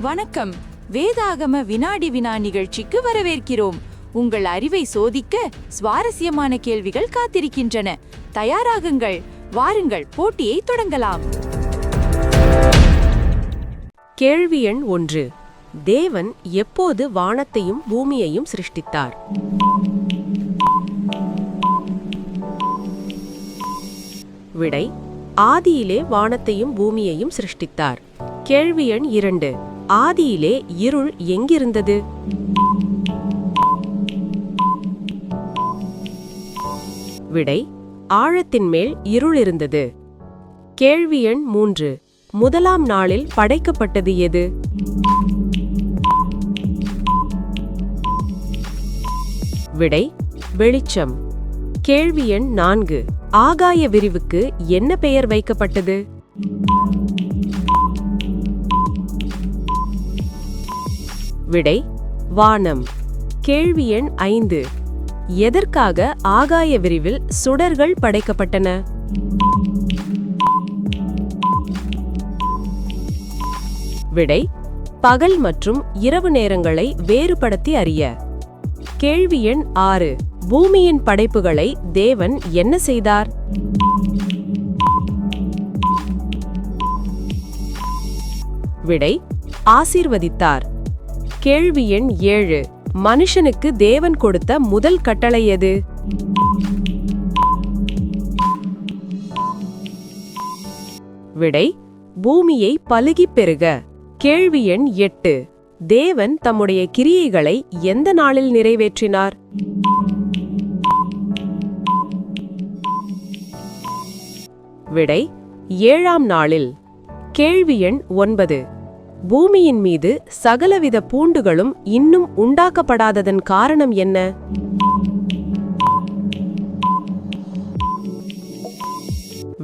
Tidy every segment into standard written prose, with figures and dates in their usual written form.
வணக்கம். வேதாகம வினாடி வினா நிகழ்ச்சிக்கு வரவேற்கிறோம். உங்கள் அறிவை சோதிக்க சுவாரஸ்யமான கேள்விகள் காத்திருக்கின்றன. தயாராகுங்கள். வாருங்கள், போட்டியை தொடங்கலாம். கேள்வி எண் 1. தேவன் எப்போது வானத்தையும் பூமியையும் சிருஷ்டித்தார்? விடை: ஆதியிலே வானத்தையும் பூமியையும் சிருஷ்டித்தார். கேள்வி எண் 2. ஆதியிலே இருள் எங்கிருந்தது? விடை: ஆழத்தின் மேல் இருள் இருந்தது. கேள்வி எண் 3. முதலாம் நாளில் படைக்கப்பட்டது எது? விடை: வெளிச்சம். கேள்வி எண் 4. ஆகாய விரிவுக்கு என்ன பெயர் வைக்கப்பட்டது? விடை: வானம். கேள்வி எண் 5. எதற்காக ஆகாய விரிவில் சுடர்கள் படைக்கப்பட்டன? விடை: பகல் மற்றும் இரவு நேரங்களை வேறுபடுத்தி அறிய. கேள்வி எண் 6. பூமியின் படைப்புகளை தேவன் என்ன செய்தார்? விடை: ஆசீர்வதித்தார். கேள்வி எண் 7. மனுஷனுக்கு தேவன் கொடுத்த முதல் கட்டளை எது? விடை: பூமியை பலுகிப் பெருக. கேள்வி எண் 8. தேவன் தம்முடைய கிரியைகளை எந்த நாளில் நிறைவேற்றினார்? விடை: 7ஆம் நாளில். கேள்வி எண் 9. பூமியின் மீது சகலவித பூண்டுகளும் இன்னும் உண்டாக்கப்படாததன் காரணம் என்ன?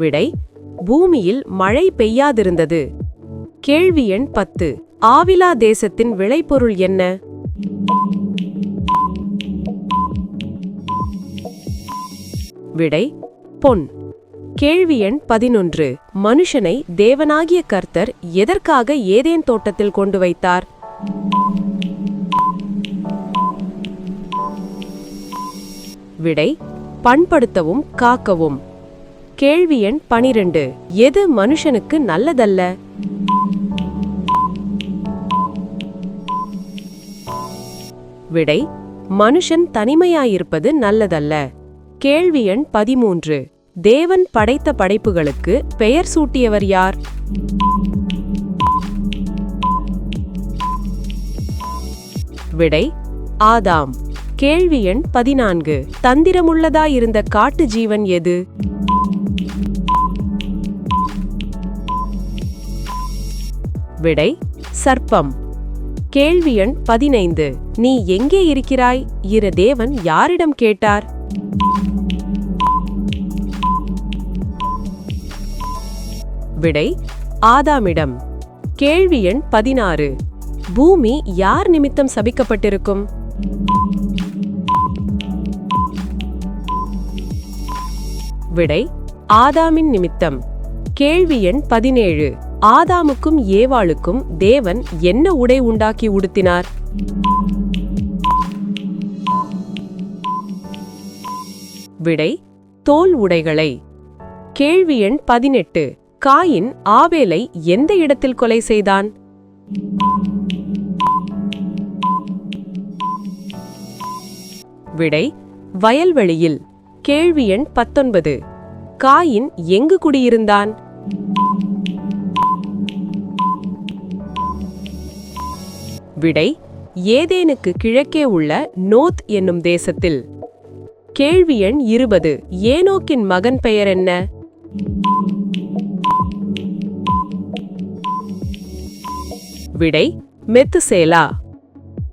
விடை: பூமியில் மழை பெய்யாதிருந்தது. கேள்வி எண் 10. ஆவிலா தேசத்தின் விளைபொருள் என்ன? விடை: பொன். கேள்வி எண் 11. மனுஷனை தேவனாகிய கர்த்தர் எதற்காக ஏதேன் தோட்டத்தில் கொண்டு வைத்தார்? விடை: பண்படுத்தவும் காக்கவும். கேள்வி எண் 12. எது மனுஷனுக்கு நல்லதல்ல? விடை: மனுஷன் தனிமையாயிருப்பது நல்லதல்ல. கேள்வி எண் 13. தேவன் படைத்த படைப்புகளுக்கு பெயர் சூட்டியவர் யார்? விடை: ஆதாம். கேள்வி எண் 14. தந்திரமுள்ளதாயிருந்த காட்டு ஜீவன் எது? விடை: சர்ப்பம். கேள்வி எண் 15. நீ எங்கே இருக்கிறாய்? இரு தேவன் யாரிடம் கேட்டார்? விடை: ஆதாமிடம். கேள்வி எண் 16. பூமி யார் நிமித்தம் சபிக்கப்பட்டிருக்கும்? விடை: ஆதாமின் நிமித்தம். கேள்வி எண் 17. ஆதாமுக்கும் ஏவாளுக்கும் தேவன் என்ன உடை உண்டாக்கி உடுத்தினார்? விடை: தோல் உடைகளை. கேள்வி எண் 18. காயின் ஆவேலை எந்த இடத்தில் கொலை செய்தான்? விடை: வயல்வெளியில். கேள்வி எண் 19. காயின் எங்கு குடியிருந்தான்? விடை: ஏதேனுக்கு கிழக்கே உள்ள நோத் என்னும் தேசத்தில். கேள்வி எண் 20. ஏனோக்கின் மகன் பெயர் என்ன? விடை: மெத்துசேலா.